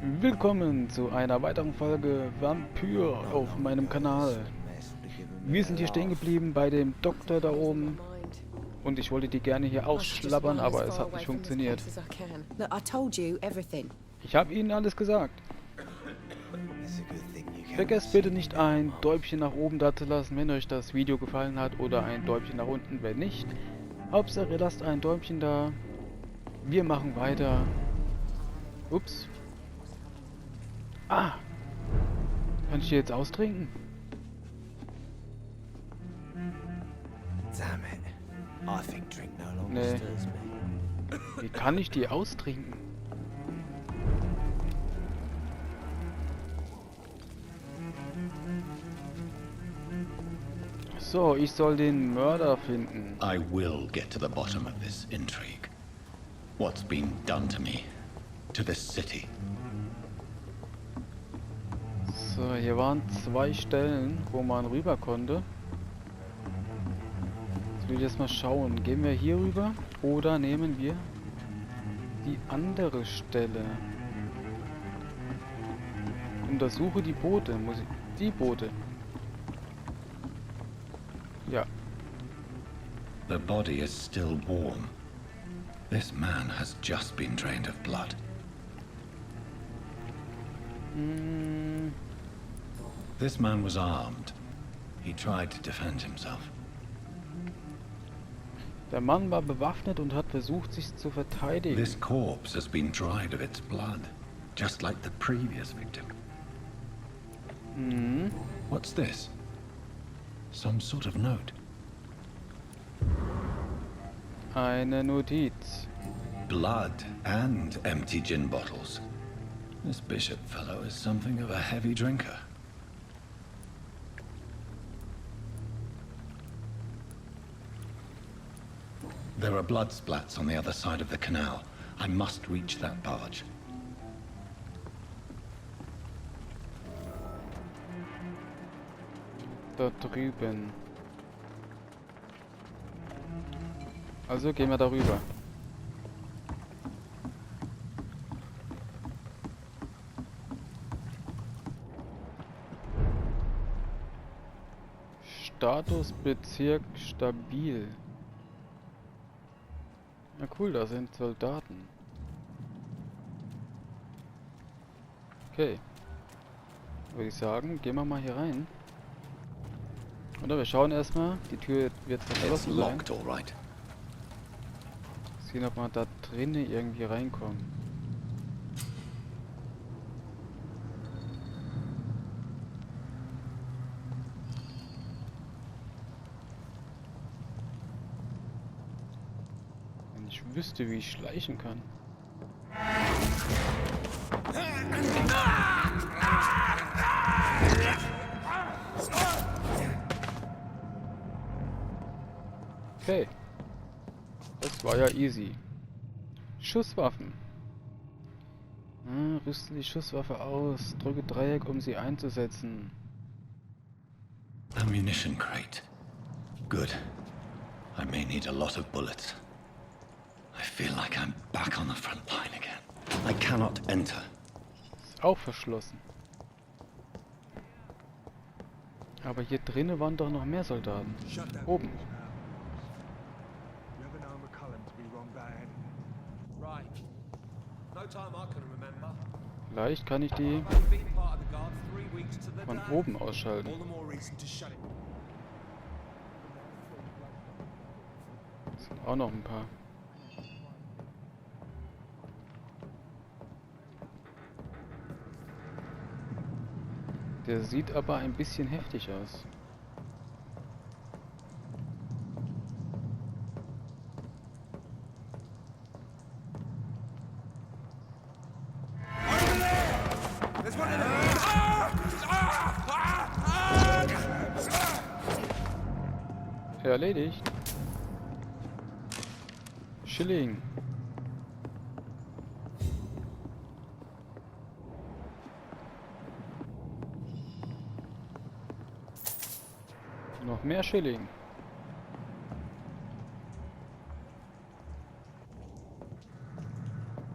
Willkommen zu einer weiteren Folge Vampyr auf meinem Kanal. Wir sind hier stehen geblieben bei dem Doktor da oben und ich wollte die gerne hier ausschlabbern, aber es hat nicht funktioniert. Ich habe Ihnen alles gesagt. Vergesst bitte nicht ein Däumchen nach oben da zu lassen, wenn euch das Video gefallen hat, oder ein Däumchen nach unten, wenn nicht. Hauptsache ihr lasst ein Däumchen da. Wir machen weiter. Ups. Ah! Kann ich die jetzt austrinken? Damn it. I think drink no longer Nee. stirs me. Wie kann ich die austrinken? So, ich soll den Mörder finden. I will get to the bottom of this intrigue. What's been done to me? To this city? So, hier waren 2 Stellen, wo man rüber konnte. Jetzt will ich jetzt mal schauen. Gehen wir hier rüber oder nehmen wir die andere Stelle? Untersuche die Boote. Muss ich... Die Boote. Ja. The body is still warm. This man has just been drained of blood. This man was armed. He tried to defend himself. Der Mann war bewaffnet und hat versucht, sich zu verteidigen. This corpse has been dried of its blood, just like the previous victim. What's this? Some sort of note. Eine Notiz. Blood and empty gin bottles. This bishop fellow is something of a heavy drinker. There are blood splats on the other side of the canal. I must reach that barge. Da drüben. Also gehen wir darüber. Status Bezirk stabil. Ja cool, da sind Soldaten. Okay. Würde ich sagen, gehen wir mal hier rein. Oder wir schauen erstmal. Die Tür wird It's verschlossen sein. locked, all right. Sehen, ob wir da drinnen irgendwie reinkommen. Wenn ich wüsste, wie ich schleichen kann. Okay. Das war ja easy. Schusswaffen. Rüsten die Schusswaffe aus. Drücke Dreieck, um sie einzusetzen. Ammunition crate. Good. I may need a lot of bullets. I feel like I'm back on the front line again. I cannot enter. Ist auch verschlossen. Aber hier drinnen waren doch noch mehr Soldaten. Oben. Vielleicht kann ich die von oben ausschalten. Es sind auch noch ein paar. Der sieht aber ein bisschen heftig aus. Erledigt. Schilling. Noch mehr Schilling.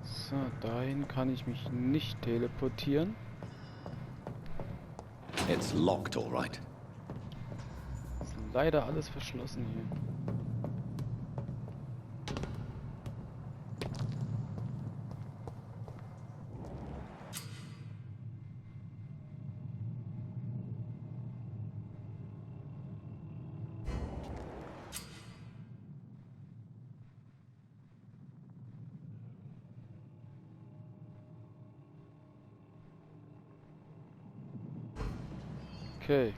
So, dahin kann ich mich nicht teleportieren. It's locked, all right. Ist leider alles verschlossen hier. Okay.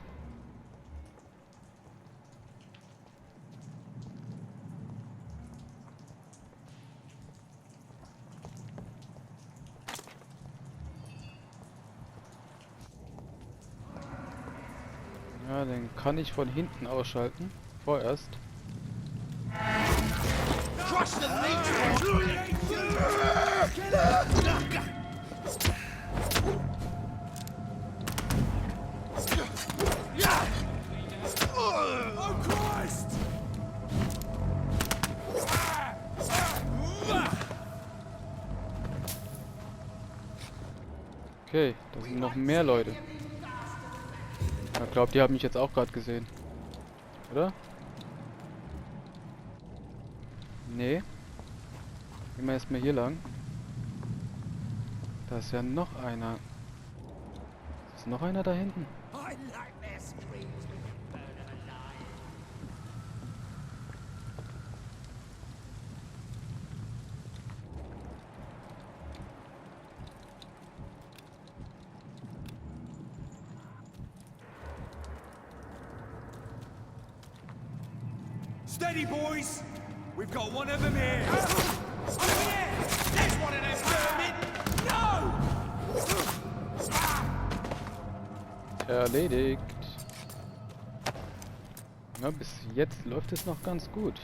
Ja, den kann ich von hinten ausschalten. Vorerst. Okay, da sind noch mehr Leute. Ich glaube, die haben mich jetzt auch gerade gesehen. Oder? Nee. Gehen wir erstmal hier lang. Da ist ja noch einer. Ist noch einer da hinten? Steady, boys! We've got one of them here! Over there! There's one of them vermin! No! Erledigt. Ja, bis jetzt läuft es noch ganz gut.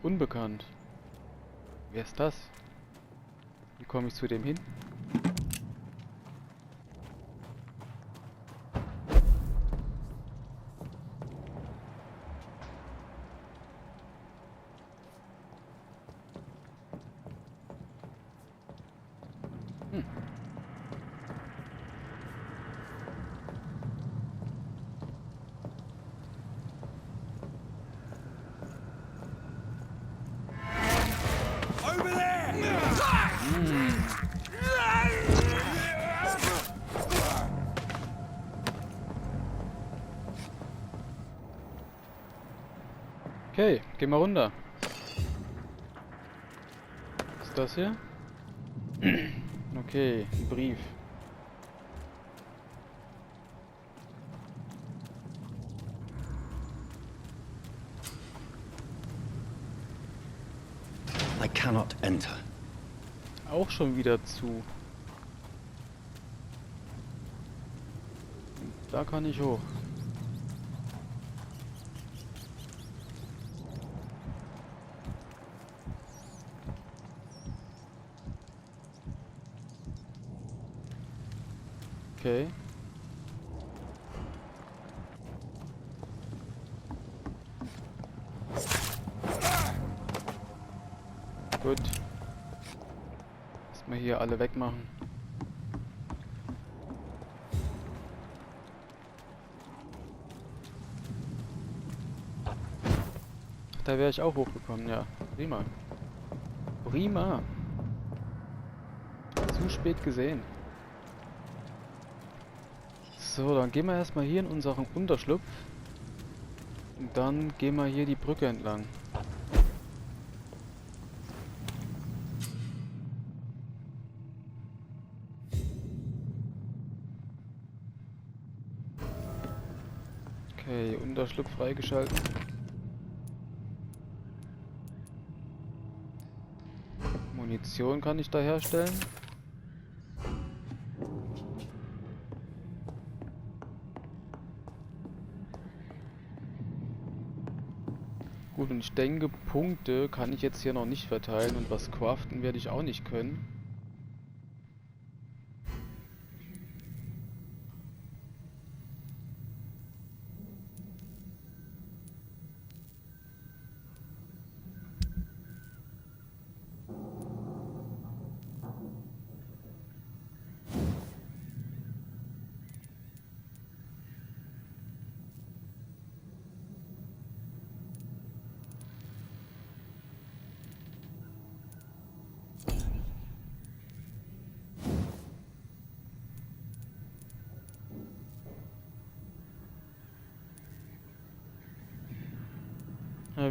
Unbekannt. Wer ist das? Wie komme ich zu dem hin? Over there! Okay, geh mal runter. Was ist das hier? Okay, ein Brief. I cannot enter. Auch schon wieder zu. Da kann ich hoch. Okay. Gut. Erstmal hier alle wegmachen. Da wäre ich auch hochgekommen, ja. Prima. Prima. Zu spät gesehen. So, dann gehen wir erstmal hier in unseren Unterschlupf. Und dann gehen wir hier die Brücke entlang. Okay, Unterschlupf freigeschalten. Munition kann ich da herstellen. Gut, und ich denke, Punkte kann ich jetzt hier noch nicht verteilen und was craften werde ich auch nicht können.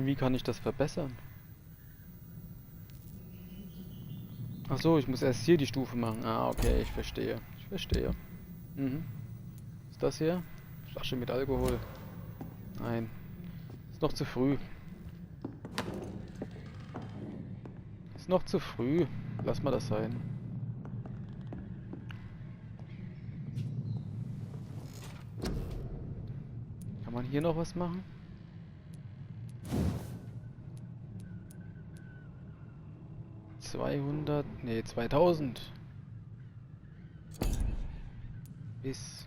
Wie kann ich das verbessern? Ach so, ich muss erst hier die Stufe machen. Ah, okay, ich verstehe. Ich verstehe. Mhm. Ist das hier? Flasche mit Alkohol. Nein. Ist noch zu früh. Ist noch zu früh. Lass mal das sein. Kann man hier noch was machen? Nee, 2000. Bis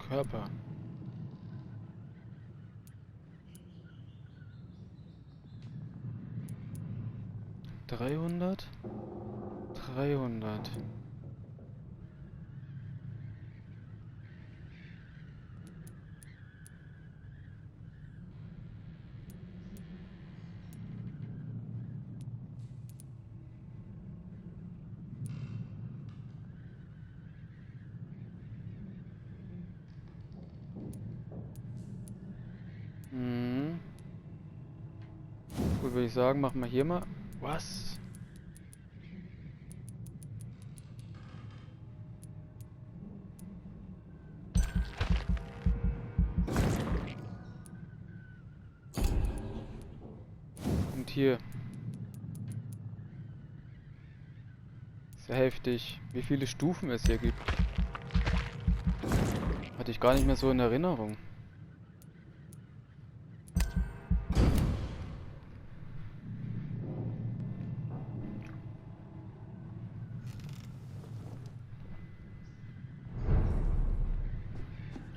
Körper. Dreihundert. Mhm. Gut, würde ich sagen, machen wir hier mal. Was? Und hier. Sehr heftig, wie viele Stufen es hier gibt. Hatte ich gar nicht mehr so in Erinnerung.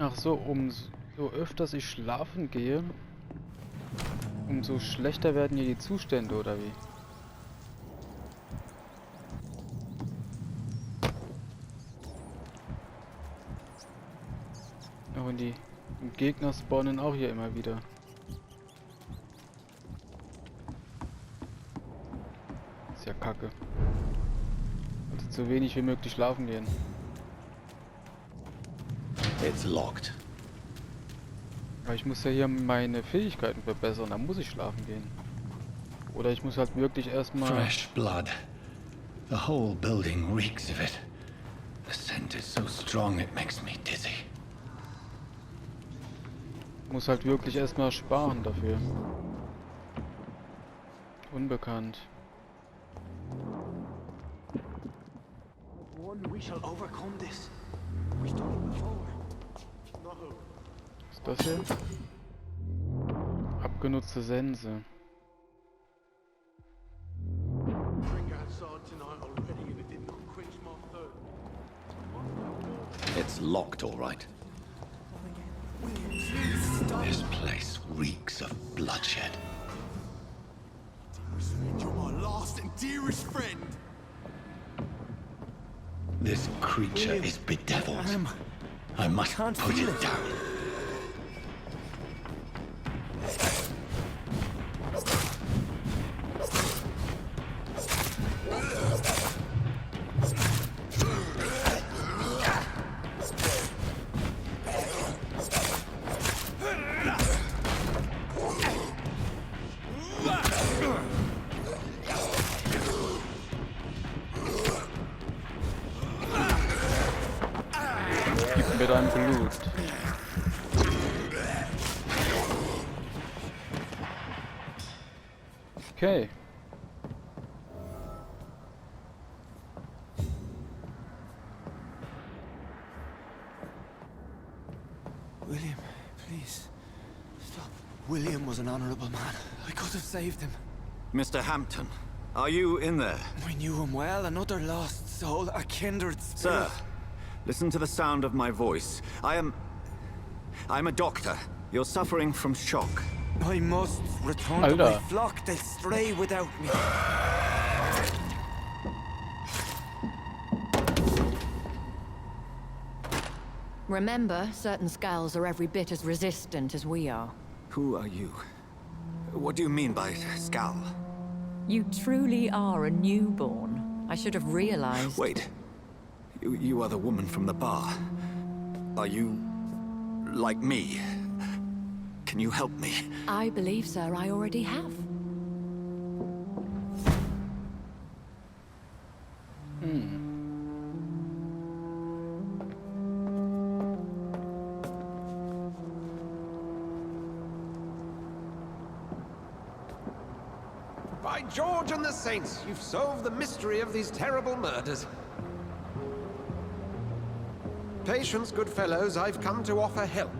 Ach so, umso öfters ich schlafen gehe, umso schlechter werden hier die Zustände, oder wie? Oh, und die Gegner spawnen auch hier immer wieder. Ist ja kacke. Also zu wenig wie möglich schlafen gehen. It's locked. Aber ich muss ja hier meine Fähigkeiten verbessern, dann muss ich schlafen gehen. Oder ich muss halt wirklich erstmal... Fresh blood. The whole building reeks of it. The scent is so strong it makes me dizzy. Muss halt wirklich erstmal sparen dafür. Unbekannt. We shall overcome this. We've done it before. Was ist das hier? Abgenutzte Sense. It's locked, all right. This place reeks of bloodshed. You're my last and dearest friend. This creature is bedeviled. I must put it down. Gib mir dein Blut. Okay. William, please. Stop. William was an honorable man. I could have saved him. Mr. Hampton, are you in there? I knew him well, another lost soul, a kindred spirit. Sir, listen to the sound of my voice. I'm a doctor. You're suffering from shock. I must return to my flock. They'll stray without me. Remember, certain skulls are every bit as resistant as we are. Who are you? What do you mean by skull? You truly are a newborn. I should have realized. Wait. You are the woman from the bar. Are you like me. Can you help me? I believe, sir, I already have. By George and the Saints, you've solved the mystery of these terrible murders. Patience, good fellows, I've come to offer help.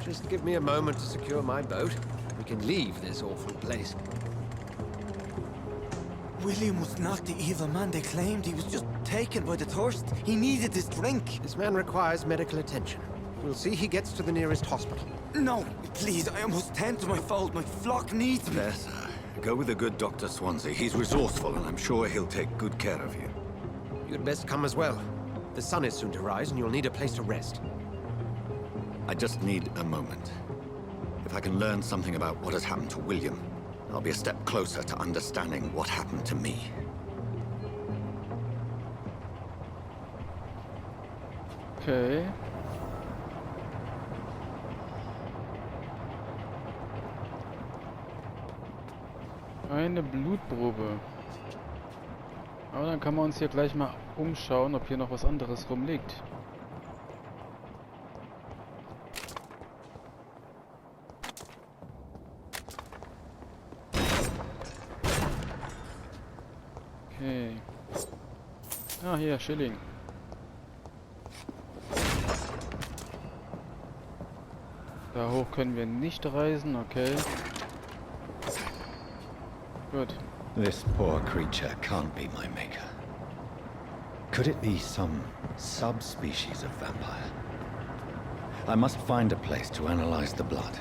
Just give me a moment to secure my boat. We can leave this awful place. William was not the evil man they claimed. He was just taken by the thirst. He needed this drink. This man requires medical attention. We'll see he gets to the nearest hospital. No, please, I must tend to my fold. My flock needs me. There, sir. Go with the good Dr. Swansea. He's resourceful, and I'm sure he'll take good care of you. You'd best come as well. The sun is soon to rise, and you'll need a place to rest. I just need a moment. If I can learn something about what has happened to William, I'll be a step closer to understanding what happened to me. Okay. Eine Blutprobe. Aber dann kann man uns hier gleich mal umschauen, ob hier noch was anderes rumliegt. Okay. Ah, hier, Schilling. Da hoch können wir nicht reisen, okay. Gut. This poor creature can't be my maker. Could it be some subspecies of vampire? I must find a place to analyze the blood.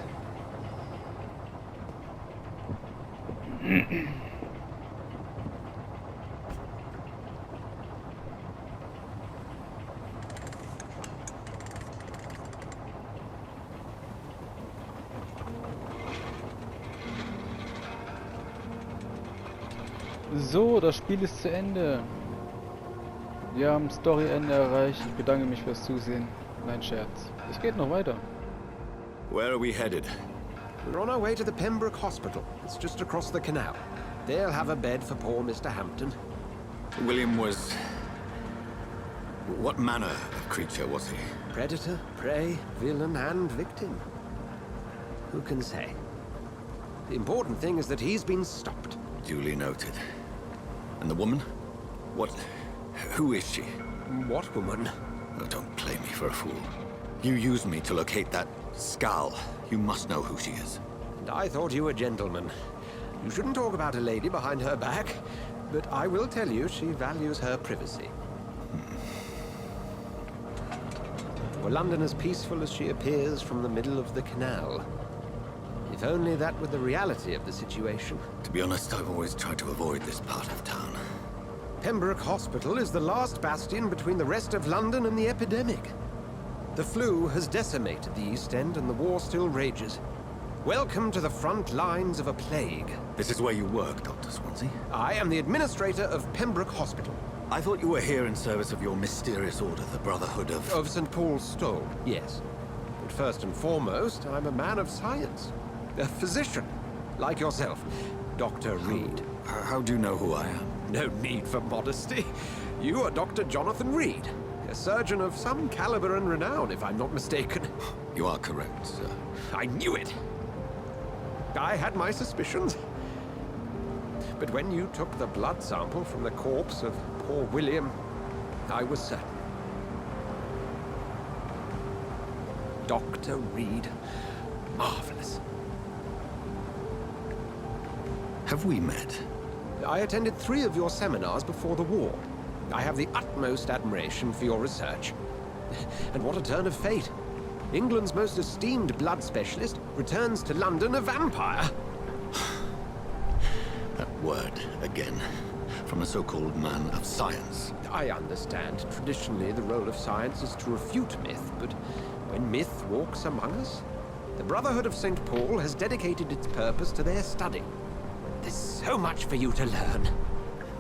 So, das Spiel ist zu Ende. Wir haben Storyende erreicht. Ich bedanke mich fürs Zusehen. Nein, Scherz. Es geht noch weiter. Where are we headed? We're on our way to the Pembroke Hospital. It's just across the canal. They'll have a bed for poor Mr. Hampton. William was... What manner of creature was he? Predator, prey, villain, and victim. Who can say? The important thing is that he's been stopped. Duly noted. And the woman? What... Who is she? What woman? Oh, don't play me for a fool. You used me to locate that skull. You must know who she is. And I thought you a gentleman. You shouldn't talk about a lady behind her back, but I will tell you she values her privacy. Were London as peaceful as she appears from the middle of the canal? If only that were the reality of the situation. To be honest, I've always tried to avoid this part of town. Pembroke Hospital is the last bastion between the rest of London and the epidemic. The flu has decimated the East End and the war still rages. Welcome to the front lines of a plague. This is where you work, Dr. Swansea? I am the administrator of Pembroke Hospital. I thought you were here in service of your mysterious order, the Brotherhood of... Of St. Paul's Stole, yes. But first and foremost, I'm a man of science. A physician, like yourself, Dr. Reed. How do you know who I am? No need for modesty. You are Dr. Jonathan Reed, a surgeon of some caliber and renown, if I'm not mistaken. You are correct, sir. I knew it. I had my suspicions. But when you took the blood sample from the corpse of poor William, I was certain. Dr. Reed. Marvelous. Have we met? I attended 3 of your seminars before the war. I have the utmost admiration for your research. And what a turn of fate. England's most esteemed blood specialist returns to London a vampire. That word, again. From a so-called man of science. I understand. Traditionally, the role of science is to refute myth, but when myth walks among us, the Brotherhood of St. Paul has dedicated its purpose to their study. There's so much for you to learn.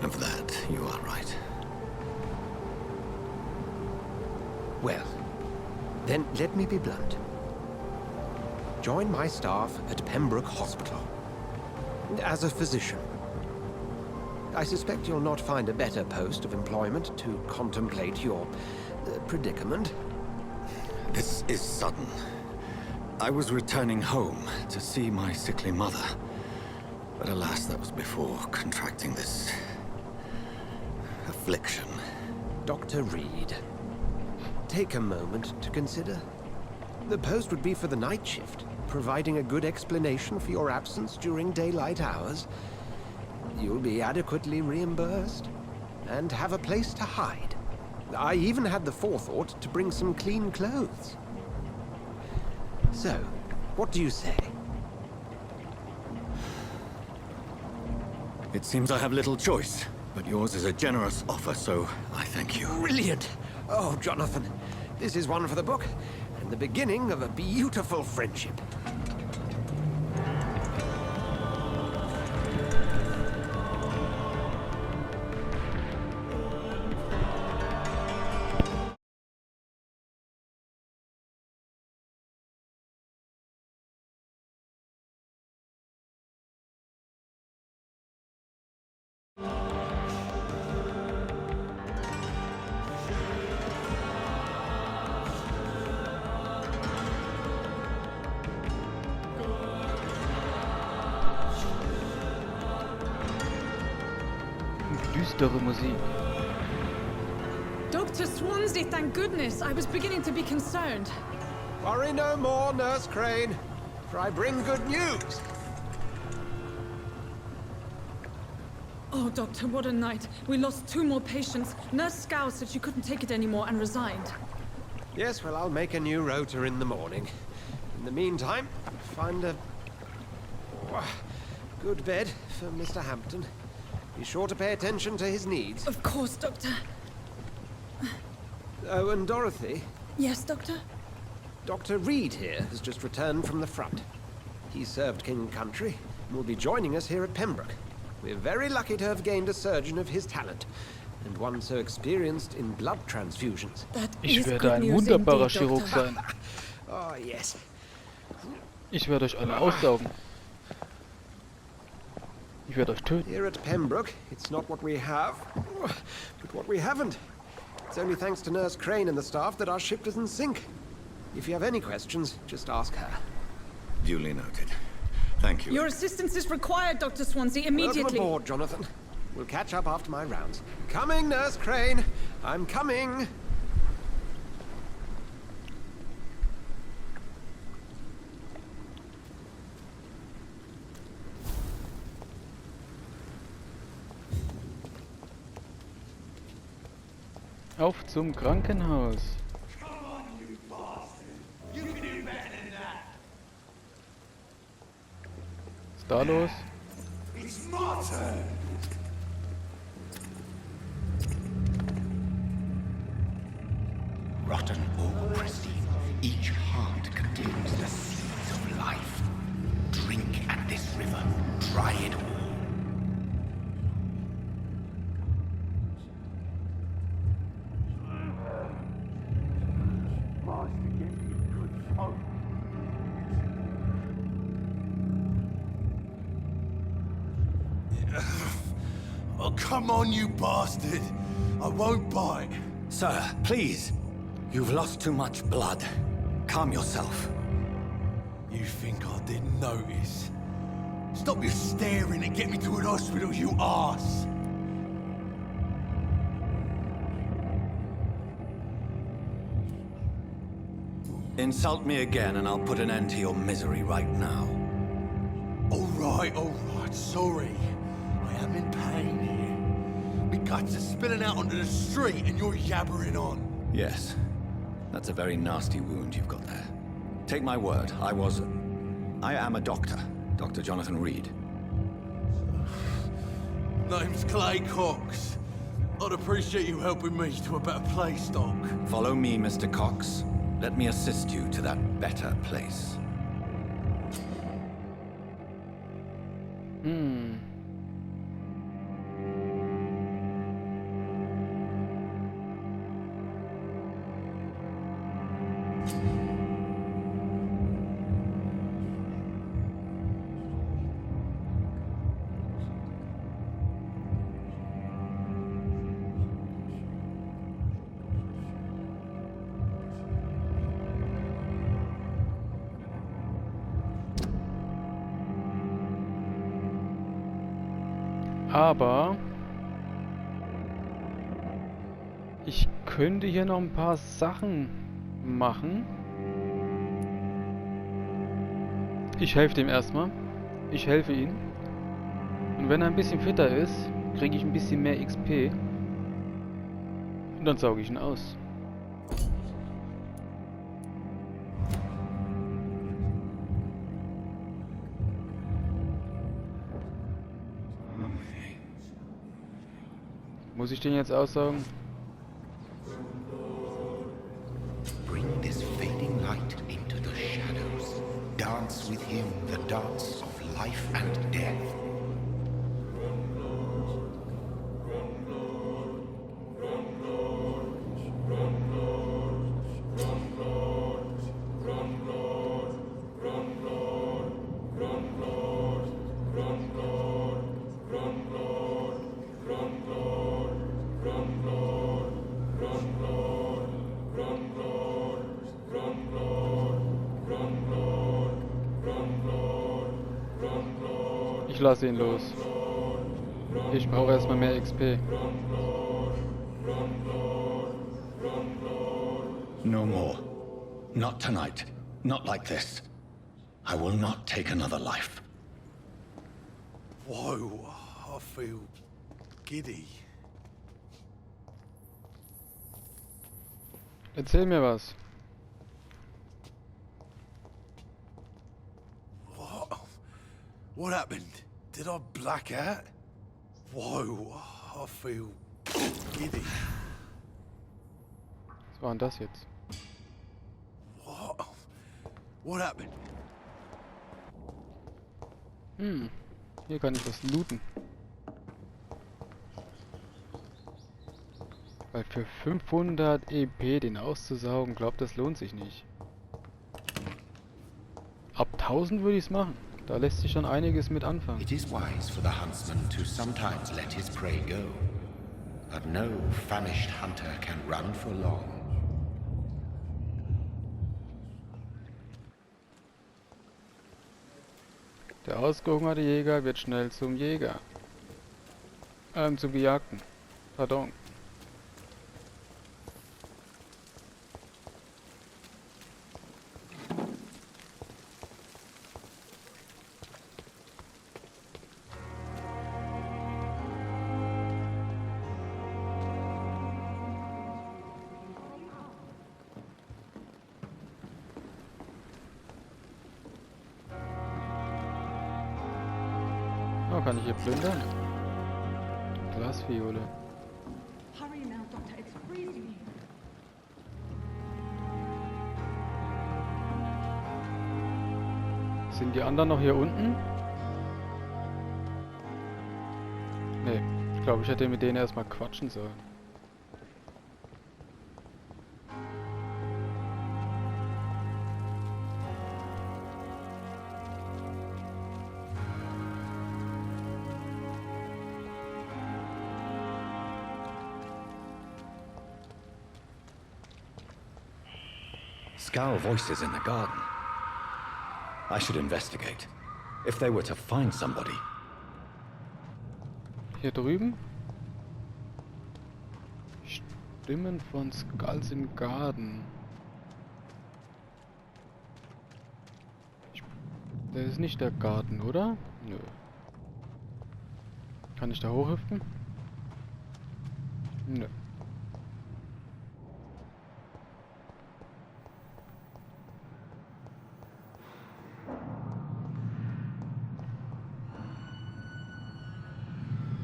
Of that, you are right. Well, Then let me be blunt. Join my staff at Pembroke Hospital. As a physician. I suspect you'll not find a better post of employment to contemplate your predicament. This is sudden. I was returning home to see my sickly mother. But alas, that was before contracting this affliction. Dr. Reed, take a moment to consider. The post would be for the night shift, providing a good explanation for your absence during daylight hours. You'll be adequately reimbursed and have a place to hide. I even had the forethought to bring some clean clothes. So, what do you say? It seems I have little choice, but yours is a generous offer, so I thank you. Brilliant! Oh, Jonathan, this is one for the book, and the beginning of a beautiful friendship. Düstere Musik. Dr. Swansea, thank goodness. I was beginning to be concerned. Worry no more, Nurse Crane, for I bring good news. Oh, Doctor, what a night. We lost 2 more patients. Nurse Scow said she couldn't take it anymore and resigned. Yes, well, I'll make a new rota in the morning. In the meantime, find a good bed for Mr. Hampton. Be sure to pay attention to his needs. Of course, Doctor. Oh, and Dorothy, Yes, Doctor? Dr. Reed here has just returned from the front. He served King Country and will be joining us here at Pembroke. We're very lucky to have gained a surgeon of his talent, and one so experienced in blood transfusions. That Ich is werde good ein news wunderbarer indeed, Chirurg Doctor. sein. Oh, yes. Ich werde euch alle aussaugen. Ich werde euch töten. Here at Pembroke, it's not what we have, but what we haven't. It's only thanks to Nurse Crane and the staff that our ship doesn't sink. If you have any questions, just ask her. Duly noted. Thank you. Your assistance is required, Dr. Swansea, immediately. Welcome aboard, Jonathan. We'll catch up after my rounds. Coming, Nurse Crane. I'm coming. Auf zum Krankenhaus. Was ist da los? It's my turn. Rotten or pristine, each heart contains the seeds of life. Drink at this river, try it all. Oh, come on, you bastard. I won't bite. Sir, please. You've lost too much blood. Calm yourself. You think I didn't notice? Stop your staring and get me to an hospital, you arse. Insult me again and I'll put an end to your misery right now. All right, sorry. I am in pain here. My guts are spilling out onto the street and you're yabbering on. Yes. That's a very nasty wound you've got there. Take my word, I am a doctor. Dr. Jonathan Reed. Name's Clay Cox. I'd appreciate you helping me to a better place, Doc. Follow me, Mr. Cox. Let me assist you to that better place. Aber ich könnte hier noch ein paar Sachen machen. Ich helfe dem erstmal. Ich helfe ihm. Und wenn er ein bisschen fitter ist, kriege ich ein bisschen mehr XP. Und dann sauge ich ihn aus. Muss ich den jetzt aussaugen? Bring this fading light into the shadows. Dance with him the dance of life and death. Ich lasse ihn los. Ich brauche erstmal mehr XP. No more. Not tonight. Not like this. I will not take another life. Whoa, I feel giddy. Erzähl mir was. What happened? Did I black out? Whoa, I feel giddy. Was war denn das jetzt? What happened? Hier kann ich was looten. Weil für 500 EP den auszusaugen, glaubt, das lohnt sich nicht. Ab 1000 würde ich es machen. Da lässt sich schon einiges mit anfangen. It is wise for the huntsman to sometimes let his prey go. But no famished hunter can run for long. Der ausgehungerte Jäger wird schnell zum Jäger. Zum Gejagten. Pardon. Oh, kann ich hier plündern? Glasviole. Hurry now, Doctor. It's freezing here. Sind die anderen noch hier unten? Nee, ich glaube, ich hätte mit denen erstmal quatschen sollen. Scowl voices in the garden. I should investigate. If they were to find somebody. Hier drüben? Stimmen von Skulls im Garten. Das ist nicht der Garten, oder? Nö. Kann ich da hochhüpfen? Nö.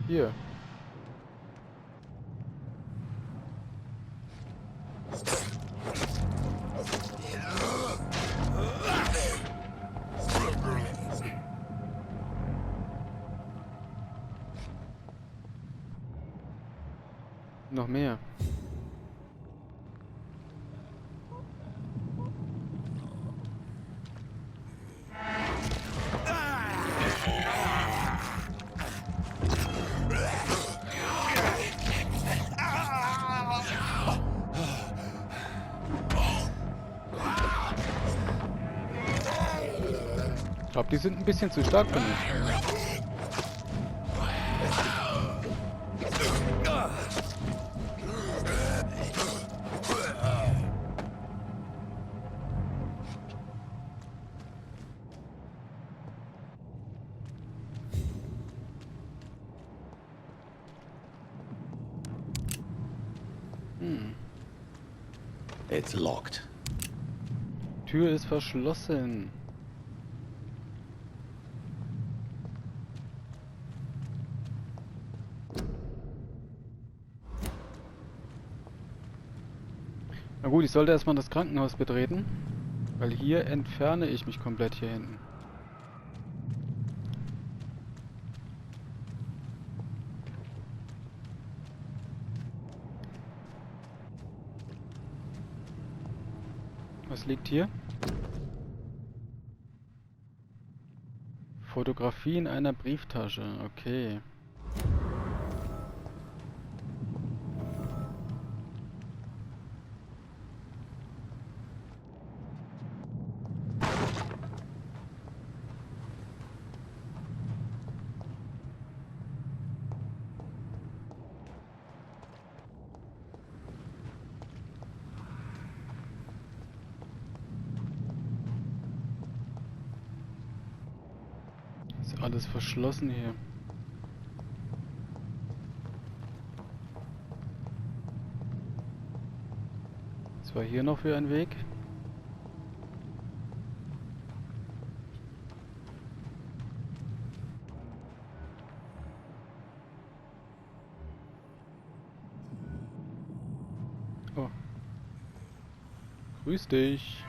Hier. Noch mehr. Ich glaube, die sind ein bisschen zu stark für mich. It's locked. Tür ist verschlossen. Na gut, ich sollte erstmal das Krankenhaus betreten, weil hier entferne ich mich komplett hier hinten. Was liegt hier? Fotografie in einer Brieftasche, okay. Ist alles verschlossen hier. Was war hier noch für ein Weg? Oh. Grüß dich.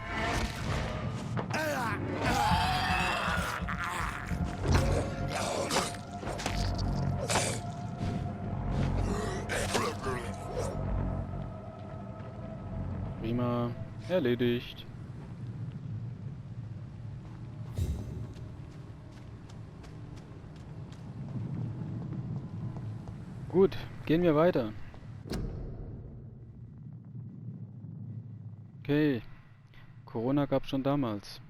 Prima. Erledigt. Gut, gehen wir weiter. Okay. Corona gab es schon damals.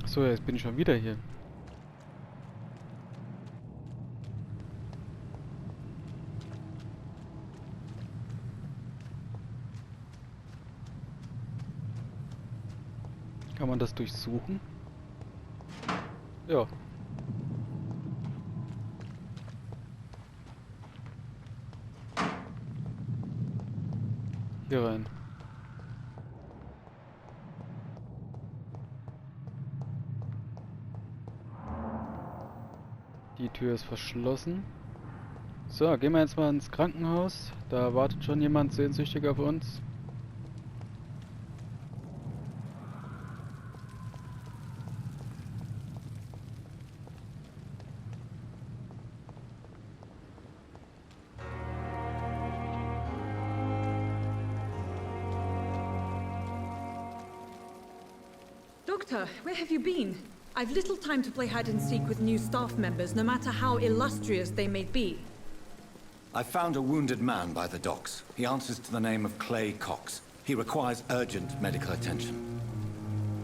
So, jetzt bin ich schon wieder hier. Kann man das durchsuchen? Ja. Hier rein. Die Tür ist verschlossen. So, gehen wir jetzt mal ins Krankenhaus. Da wartet schon jemand sehnsüchtig auf uns. Doctor, where have you been? I've little time to play hide and seek with new staff members, no matter how illustrious they may be. I found a wounded man by the docks. He answers to the name of Clay Cox. He requires urgent medical attention.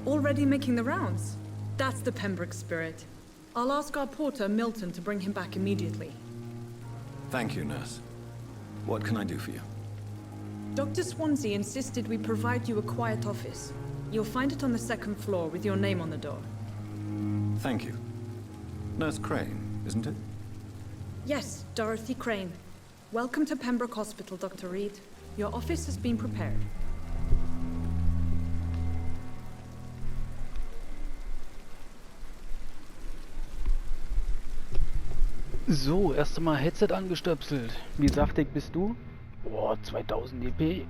Already making the rounds? That's the Pembroke spirit. I'll ask our porter, Milton, to bring him back immediately. Thank you, nurse. What can I do for you? Dr. Swansea insisted we provide you a quiet office. You'll find it on the second floor with your name on the door. Thank you. Nurse Crane, isn't it? Yes, Dorothy Crane. Welcome to Pembroke Hospital, Dr. Reed. Your office has been prepared. So, erst einmal Headset angestöpselt. Wie saftig bist du? Boah, 2000 dp.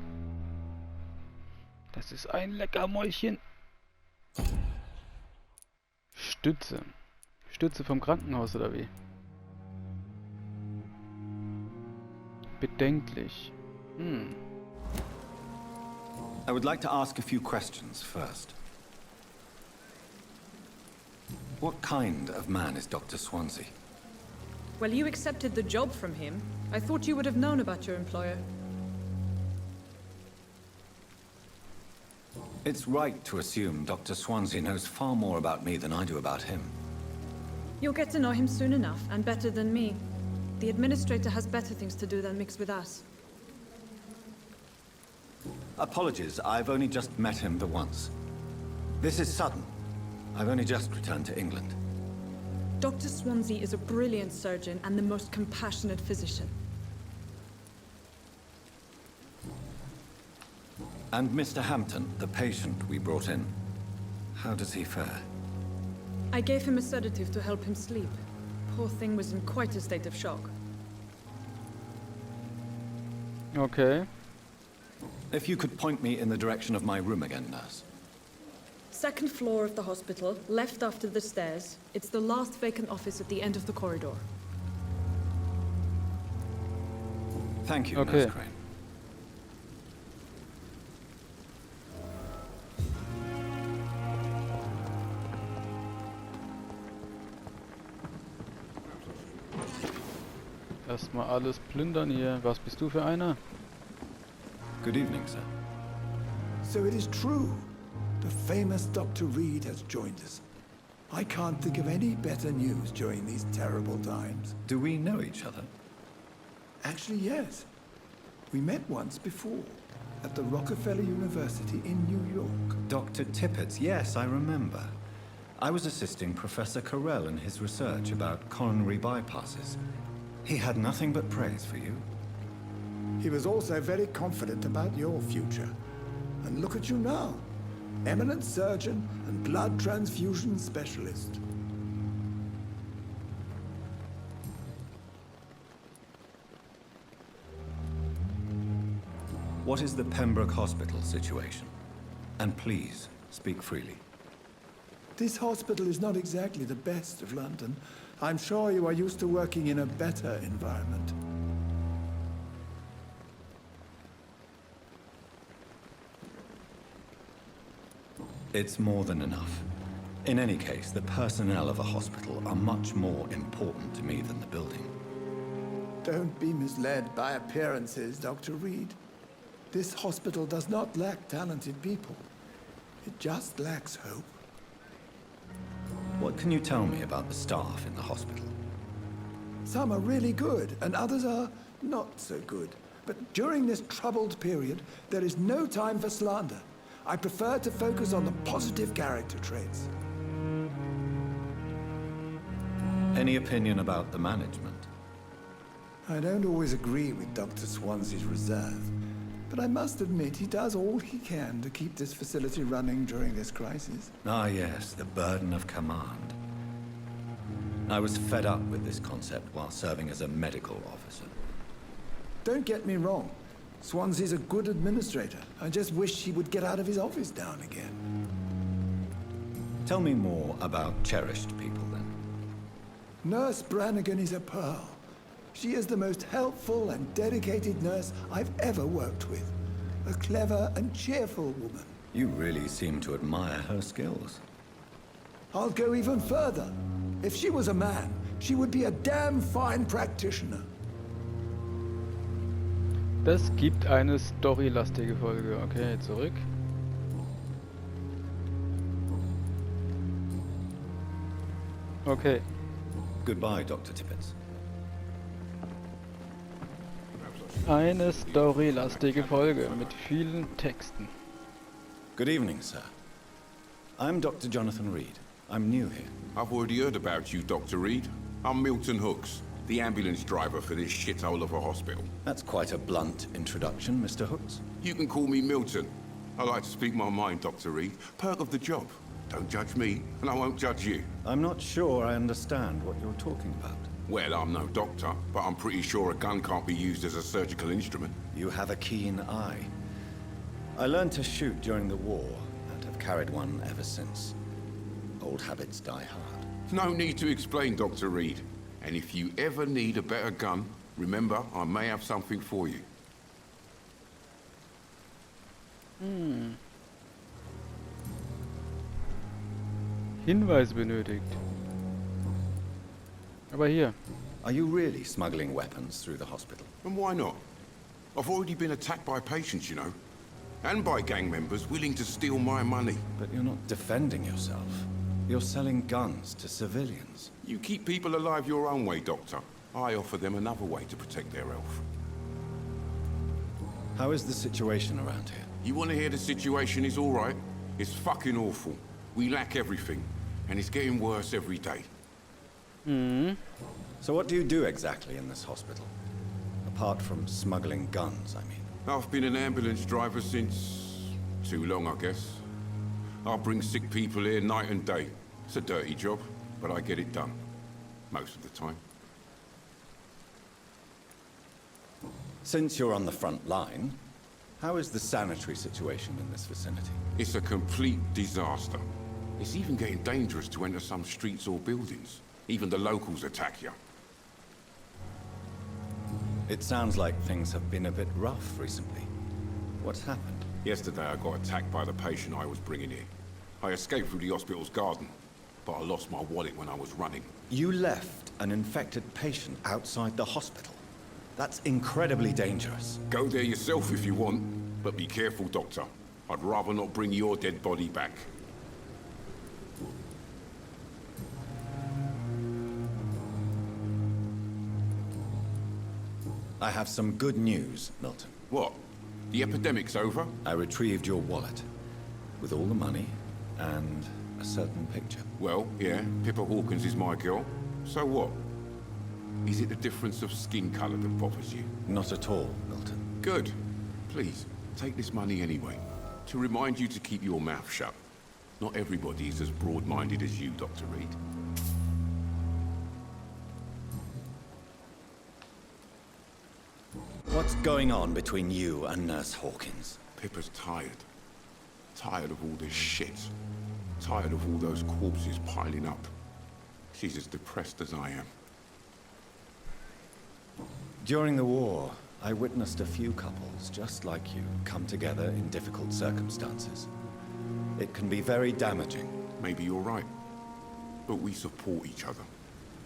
Das ist ein Leckermäulchen. Stütze. Stütze vom Krankenhaus oder wie? Bedenklich. I would like to ask a few questions first. What kind of man is Dr. Swansea? Well, you accepted the job from him. I thought you would have known about your employer. It's right to assume Dr. Swansea knows far more about me than I do about him. You'll get to know him soon enough, and better than me. The administrator has better things to do than mix with us. Apologies, I've only just met him the once. This is sudden. I've only just returned to England. Dr. Swansea is a brilliant surgeon and the most compassionate physician. And Mr. Hampton, the patient we brought in, how does he fare? I gave him a sedative to help him sleep. Poor thing was in quite a state of shock. Okay. If you could point me in the direction of my room again, nurse. Second floor of the hospital, left after the stairs. It's the last vacant office at the end of the corridor. Thank you, Okay. Nurse Crane. Erstmal alles plündern hier. Was bist du für einer? Good evening, sir. So it is true. The famous Dr. Reed has joined us. I can't think of any better news during these terrible times. Do we know each other? Actually, yes. We met once before, at the Rockefeller University in New York. Dr. Tippett, yes, I remember. I was assisting Professor Carell in his research about coronary bypasses. He had nothing but praise for you. He was also very confident about your future. And look at you now. Eminent surgeon and blood transfusion specialist. What is the Pembroke Hospital situation? And please, speak freely. This hospital is not exactly the best of London. I'm sure you are used to working in a better environment. It's more than enough. In any case, the personnel of a hospital are much more important to me than the building. Don't be misled by appearances, Dr. Reed. This hospital does not lack talented people. It just lacks hope. What can you tell me about the staff in the hospital? Some are really good, and others are not so good. But during this troubled period, there is no time for slander. I prefer to focus on the positive character traits. Any opinion about the management? I don't always agree with Dr. Swansea's reserve, but I must admit he does all he can to keep this facility running during this crisis. Ah, yes, the burden of command. I was fed up with this concept while serving as a medical officer. Don't get me wrong. Swansea's a good administrator. I just wish he would get out of his office now and again. Tell me more about cherished people, then. Nurse Brannigan is a pearl. She is the most helpful and dedicated nurse I've ever worked with. A clever and cheerful woman. You really seem to admire her skills. I'll go even further. If she was a man, she would be a damn fine practitioner. Das gibt eine storylastige Folge. Okay, zurück. Okay. Goodbye, Dr. Tippett. Eine storylastige Folge mit vielen Texten. Good evening, sir. I'm Dr. Jonathan Reed. I'm new here. I've already heard about you, Dr. Reed. I'm Milton Hooks, the ambulance driver for this shithole of a hospital. That's quite a blunt introduction, Mr. Hooks. You can call me Milton. I like to speak my mind, Dr. Reed. Perk of the job. Don't judge me, and I won't judge you. I'm not sure I understand what you're talking about. Well, I'm no doctor, but I'm pretty sure a gun can't be used as a surgical instrument. You have a keen eye. I learned to shoot during the war, and have carried one ever since. Old habits die hard. No need to explain, Dr. Reed. And if you ever need a better gun, remember, I may have something for you. Hinweis benötigt. Aber hier. Are you really smuggling weapons through the hospital? And why not? I've already been attacked by patients, you know. And by gang members willing to steal my money. But you're not defending yourself. You're selling guns to civilians. You keep people alive your own way, Doctor. I offer them another way to protect their health. How is the situation around here? You want to hear the situation is all right? It's fucking awful. We lack everything, and it's getting worse every day. So what do you do exactly in this hospital? Apart from smuggling guns, I mean. I've been an ambulance driver since... too long, I guess. I bring sick people here night and day. It's a dirty job, but I get it done. Most of the time. Since you're on the front line, how is the sanitary situation in this vicinity? It's a complete disaster. It's even getting dangerous to enter some streets or buildings. Even the locals attack you. It sounds like things have been a bit rough recently. What's happened? Yesterday I got attacked by the patient I was bringing here. I escaped through the hospital's garden, but I lost my wallet when I was running. You left an infected patient outside the hospital? That's incredibly dangerous. Go there yourself if you want, but be careful, Doctor. I'd rather not bring your dead body back. I have some good news, Milton. What? The epidemic's over? I retrieved your wallet, with all the money and a certain picture. Well, yeah, Pippa Hawkins is my girl. So what? Is it the difference of skin color that bothers you? Not at all, Milton. Good. Please, take this money anyway. To remind you to keep your mouth shut. Not everybody is as broad-minded as you, Dr. Reed. What's going on between you and Nurse Hawkins? Pippa's tired. Tired of all this shit. Tired of all those corpses piling up. She's as depressed as I am. During the war, I witnessed a few couples just like you come together in difficult circumstances. It can be very damaging. Maybe you're right. But we support each other.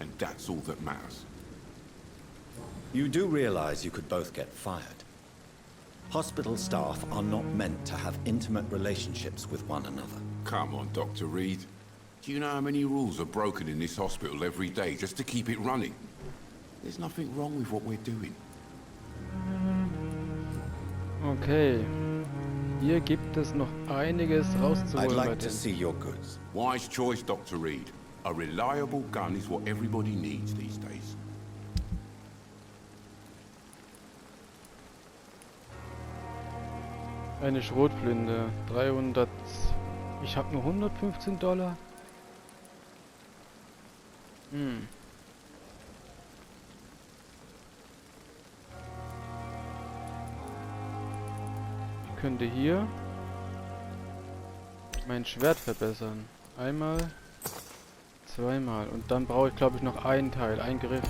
And that's all that matters. You do realize you could both get fired. Hospital staff are not meant to have intimate relationships with one another. Come on, Dr. Reed. Do you know how many rules are broken in this hospital every day just to keep it running? There's nothing wrong with what we're doing. Okay. Hier gibt es noch einiges I'd rauszuholen. like to see your goods. Wise choice, Dr. Reed. A reliable gun is what everybody needs these days. Eine Schrotflinte. 300... Ich habe nur $115. Ich könnte hier mein Schwert verbessern. Einmal, zweimal. Und dann brauche ich, glaube ich, noch einen Teil. Ein Griff.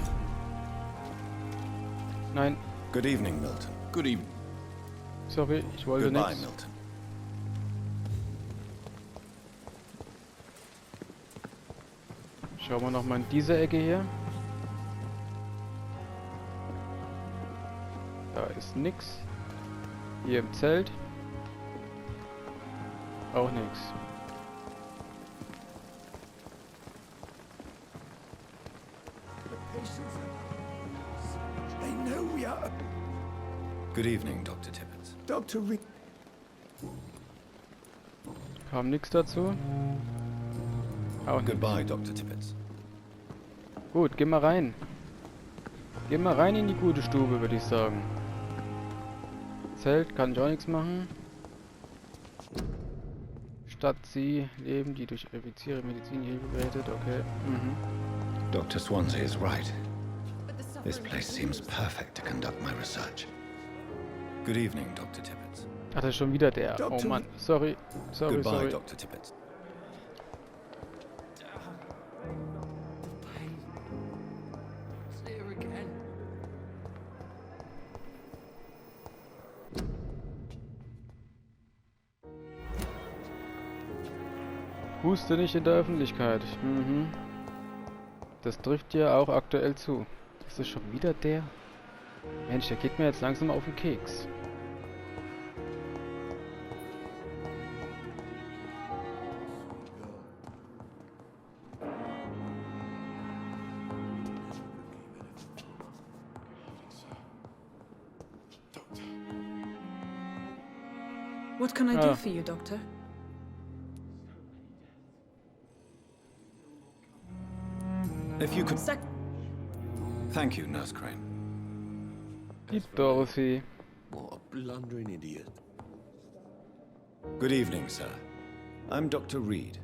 Nein. Good evening, Milton. Good evening. Sorry, ich wollte Goodbye, nichts. Milton. Schauen wir noch mal in diese Ecke hier. Da ist nix. Hier im Zelt. Auch nix. They know we are. Good evening, Dr. Tippett. Dr. Reed. Kam nix dazu. Auch nix. Goodbye, Dr. Tippett. Gut, geh mal rein. Geh mal rein in die gute Stube, würde ich sagen. Zelt kann ich auch nichts machen. Statt sie leben, die durch effiziente Medizinhilfe bereitet. Okay. Dr. Swansea is right. This place seems perfect to conduct my research. Good evening, Dr. Tippett. Ach, das ist schon wieder der. Oh Mann. Sorry. Goodbye, Sorry. Dr. Tippett. Huste nicht in der Öffentlichkeit. Das trifft ja auch aktuell zu. Das ist schon wieder der. Mensch, der geht mir jetzt langsam auf den Keks. What can I do for you, Doctor? If you could... Thank you, Nurse Crane. Dorothy. What a blundering idiot. Good evening, sir. I'm Dr. Reed.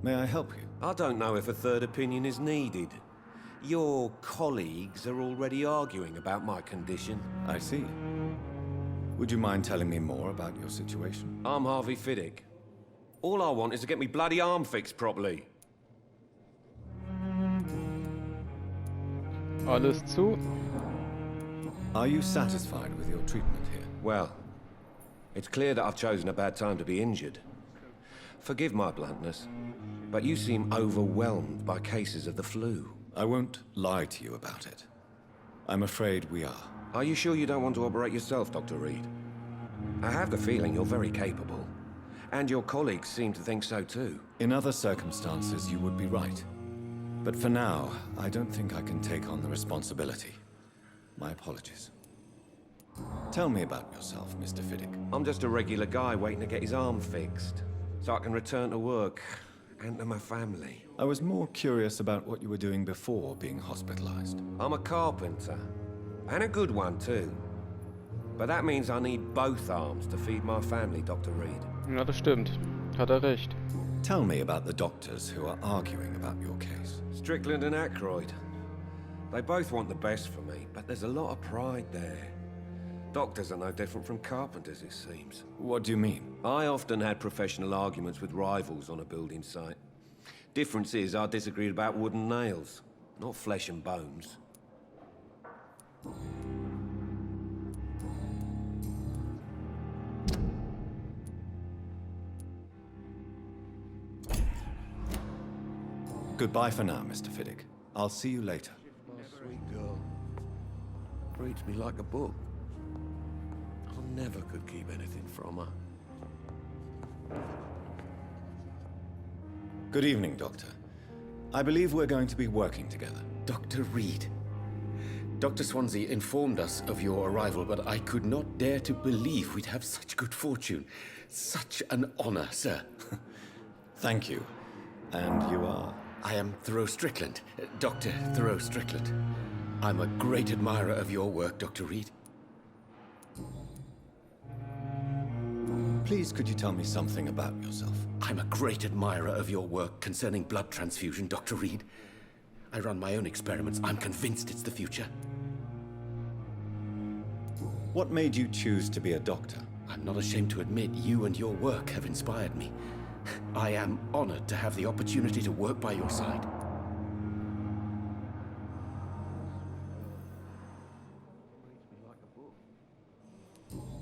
May I help you? I don't know if a third opinion is needed. Your colleagues are already arguing about my condition. I see. Would you mind telling me more about your situation? I'm Harvey Fiddick. All I want is to get me bloody arm fixed properly. Alles zu. Are you satisfied with your treatment here? Well, it's clear that I've chosen a bad time to be injured. Forgive my bluntness, but you seem overwhelmed by cases of the flu. I won't lie to you about it. I'm afraid we are. Are you sure you don't want to operate yourself, Dr. Reed? I have the feeling you're very capable, and your colleagues seem to think so too. In other circumstances, you would be right. But for now, I don't think I can take on the responsibility. My apologies. Tell me about yourself, Mr. Fiddick. I'm just a regular guy waiting to get his arm fixed, so I can return to work and to my family. I was more curious about what you were doing before being hospitalized. I'm a carpenter, and a good one too. But that means I need both arms to feed my family, Dr. Reed. Ja, das stimmt. Hat recht. Tell me about the doctors who are arguing about your case. Strickland and Aykroyd. They both want the best for me, but there's a lot of pride there. Doctors are no different from carpenters, it seems. What do you mean? I often had professional arguments with rivals on a building site. Difference is, I disagreed about wooden nails, not flesh and bones. Goodbye for now, Mr. Fiddick. I'll see you later. My sweet girl. Reads me like a book. I never could keep anything from her. Good evening, Doctor. I believe we're going to be working together. Dr. Reed. Dr. Swansea informed us of your arrival, but I could not dare to believe we'd have such good fortune. Such an honor, sir. Thank you. And you are? I am Thoreau Strickland, Dr. Thoreau Strickland. I'm a great admirer of your work, Dr. Reed. Please, could you tell me something about yourself? I'm a great admirer of your work concerning blood transfusion, Dr. Reed. I run my own experiments. I'm convinced it's the future. What made you choose to be a doctor? I'm not ashamed to admit you and your work have inspired me. I am honored to have the opportunity to work by your side.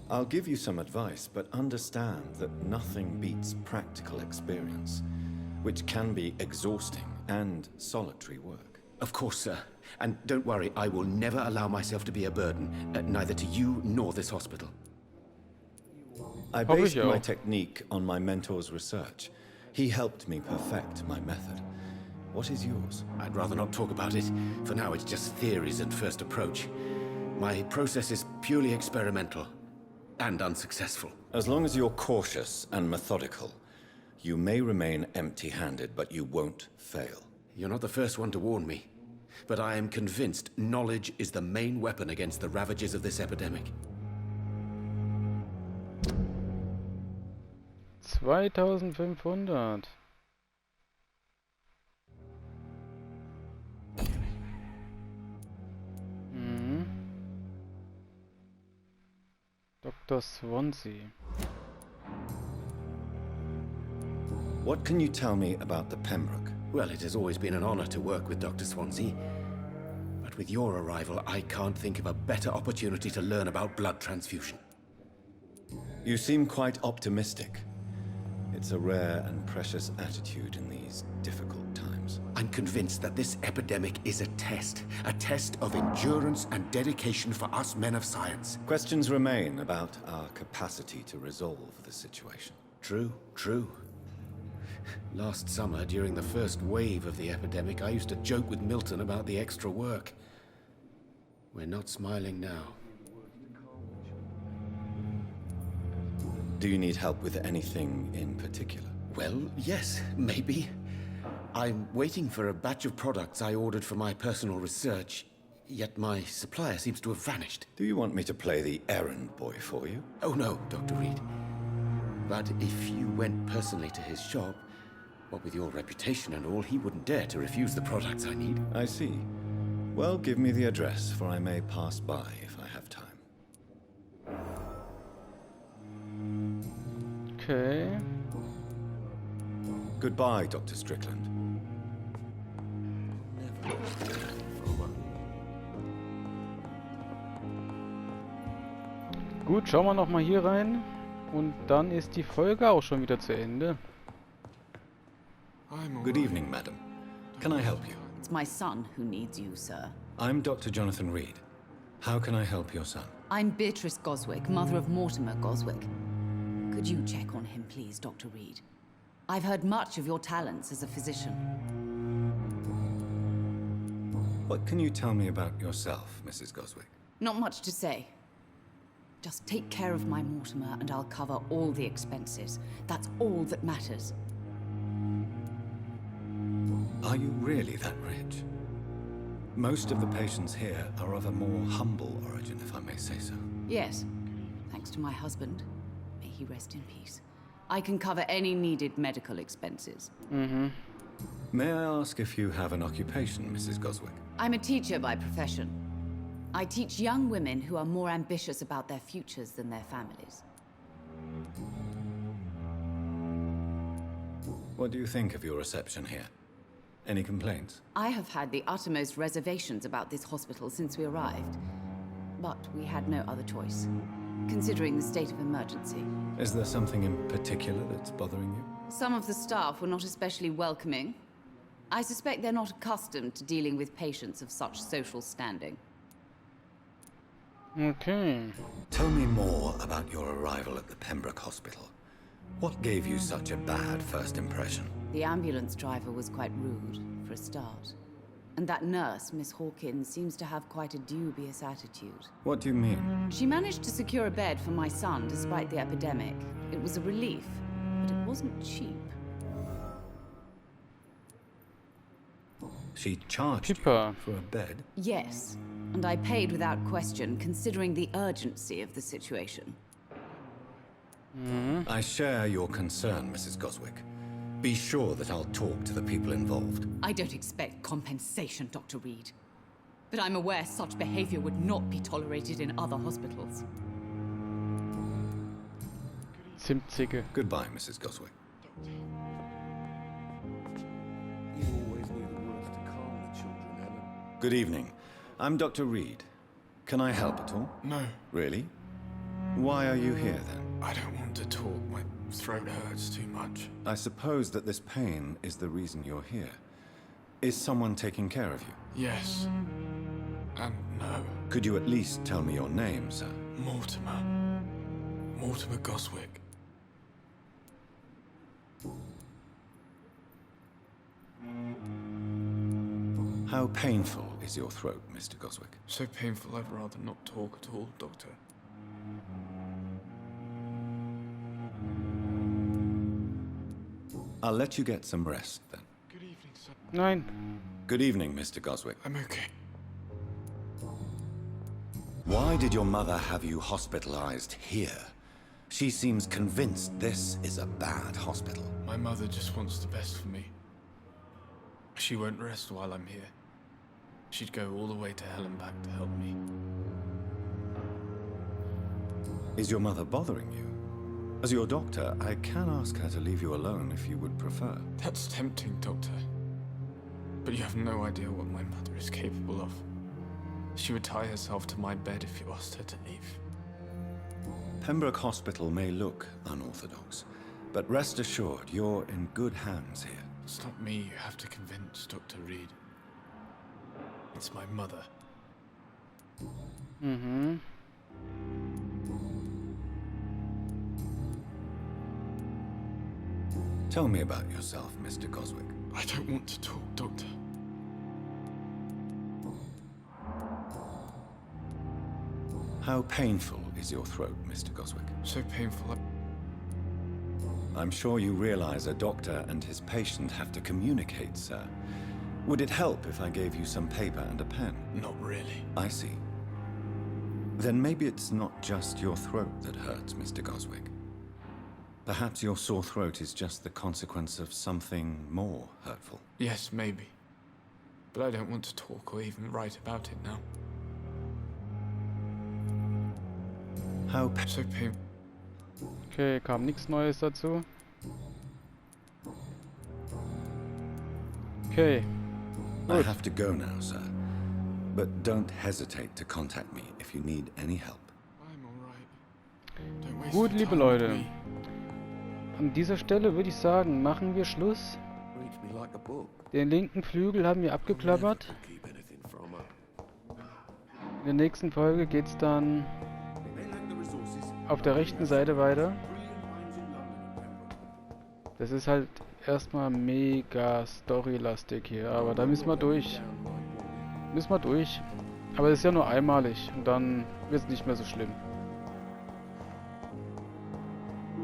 I'll give you some advice, but understand that nothing beats practical experience, which can be exhausting and solitary work. Of course, sir. And don't worry, I will never allow myself to be a burden, neither to you nor this hospital. I based my technique on my mentor's research. He helped me perfect my method. What is yours? I'd rather not talk about it. For now, it's just theories and first approach. My process is purely experimental and unsuccessful. As long as you're cautious and methodical, you may remain empty-handed, but you won't fail. You're not the first one to warn me, but I am convinced knowledge is the main weapon against the ravages of this epidemic. 2500. Mhm. Dr. Swansea. What can you tell me about the Pembroke? Well, it has always been an honor to work with Dr. Swansea. But with your arrival, I can't think of a better opportunity to learn about blood transfusion. You seem quite optimistic. It's a rare and precious attitude in these difficult times. I'm convinced that this epidemic is a test of endurance and dedication for us men of science. Questions remain about our capacity to resolve the situation. True, true. Last summer, during the first wave of the epidemic, I used to joke with Milton about the extra work. We're not smiling now. Do you need help with anything in particular? Well, yes, maybe. I'm waiting for a batch of products I ordered for my personal research, yet my supplier seems to have vanished. Do you want me to play the errand boy for you? Oh no, Dr. Reed. But if you went personally to his shop, what with your reputation and all, he wouldn't dare to refuse the products I need. I see. Well, give me the address, for I may pass by if I have time. Okay. Goodbye, Dr. Strickland. Gut, schauen wir noch mal hier rein. Und dann ist die Folge auch schon wieder zu Ende. Good evening, madam. Can I help you? It's my son who needs you, sir. I'm Dr. Jonathan Reed. How can I help your son? I'm Beatrice Goswick, mother of Mortimer Goswick. Could you check on him, please, Dr. Reed? I've heard much of your talents as a physician. What can you tell me about yourself, Mrs. Goswick? Not much to say. Just take care of my Mortimer and I'll cover all the expenses. That's all that matters. Are you really that rich? Most of the patients here are of a more humble origin, if I may say so. Yes, thanks to my husband. May he rest in peace. I can cover any needed medical expenses. May I ask if you have an occupation, Mrs. Goswick? I'm a teacher by profession. I teach young women who are more ambitious about their futures than their families. What do you think of your reception here? Any complaints? I have had the uttermost reservations about this hospital since we arrived. But we had no other choice, considering the state of emergency. Is there something in particular that's bothering you? Some of the staff were not especially welcoming. I suspect they're not accustomed to dealing with patients of such social standing. Okay. Tell me more about your arrival at the Pembroke Hospital. What gave you such a bad first impression? The ambulance driver was quite rude, for a start. And that nurse, Miss Hawkins, seems to have quite a dubious attitude. What do you mean? She managed to secure a bed for my son despite the epidemic. It was a relief, but it wasn't cheap. She charged you Pippa. for a bed? Yes, and I paid without question, considering the urgency of the situation. I share your concern, Mrs. Goswick. Be sure that I'll talk to the people involved. I don't expect compensation, Dr. Reed. But I'm aware such behavior would not be tolerated in other hospitals. Zimtzicke. Goodbye, Mrs. Goswick. You always knew the words to calm the children, Helen. Good evening. I'm Dr. Reed. Can I help at all? No, Really? Why are you here, then? I don't want to talk. My throat hurts too much. I suppose that this pain is the reason you're here. Is someone taking care of you? Yes. And no. Could you at least tell me your name, sir? Mortimer. Mortimer Goswick. How painful is your throat, Mr. Goswick? So painful I'd rather not talk at all, Doctor. I'll let you get some rest, then. Good evening, sir. Nein. Good evening, Mr. Goswick. I'm okay. Why did your mother have you hospitalized here? She seems convinced this is a bad hospital. My mother just wants the best for me. She won't rest while I'm here. She'd go all the way to hell and back to help me. Is your mother bothering you? As your doctor, I can ask her to leave you alone if you would prefer. That's tempting, Doctor. But you have no idea what my mother is capable of. She would tie herself to my bed if you asked her to leave. Pembroke Hospital may look unorthodox, but rest assured you're in good hands here. It's not me you have to convince, Dr. Reed. It's my mother. Tell me about yourself, Mr. Goswick. I don't want to talk, Doctor. How painful is your throat, Mr. Goswick? So painful I'm sure you realize a doctor and his patient have to communicate, sir. Would it help if I gave you some paper and a pen? Not really. I see. Then maybe it's not just your throat that hurts, Mr. Goswick. Perhaps your sore throat is just the consequence of something more hurtful. Yes, maybe. But I don't want to talk or even write about it now. How So painful. Okay, kam nichts Neues dazu. Okay. I have to go now, sir. But don't hesitate to contact me if you need any help. I'm alright. Don't waste Gut, your liebe time Leute. with me. An dieser Stelle würde ich sagen, machen wir Schluss. Den linken Flügel haben wir abgeklappert. In der nächsten Folge geht's dann auf der rechten Seite weiter. Das ist halt erstmal mega storylastig hier, aber da müssen wir durch. Aber das ist ja nur einmalig und dann wird es nicht mehr so schlimm.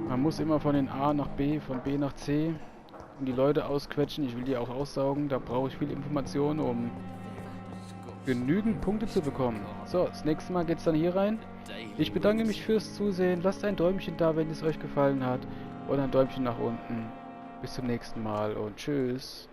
Man muss immer von den A nach B, von B nach C und die Leute ausquetschen. Ich will die auch aussaugen. Da brauche ich viel Information, um genügend Punkte zu bekommen. So, das nächste Mal geht es dann hier rein. Ich bedanke mich fürs Zusehen. Lasst ein Däumchen da, wenn es euch gefallen hat. Und ein Däumchen nach unten. Bis zum nächsten Mal und tschüss.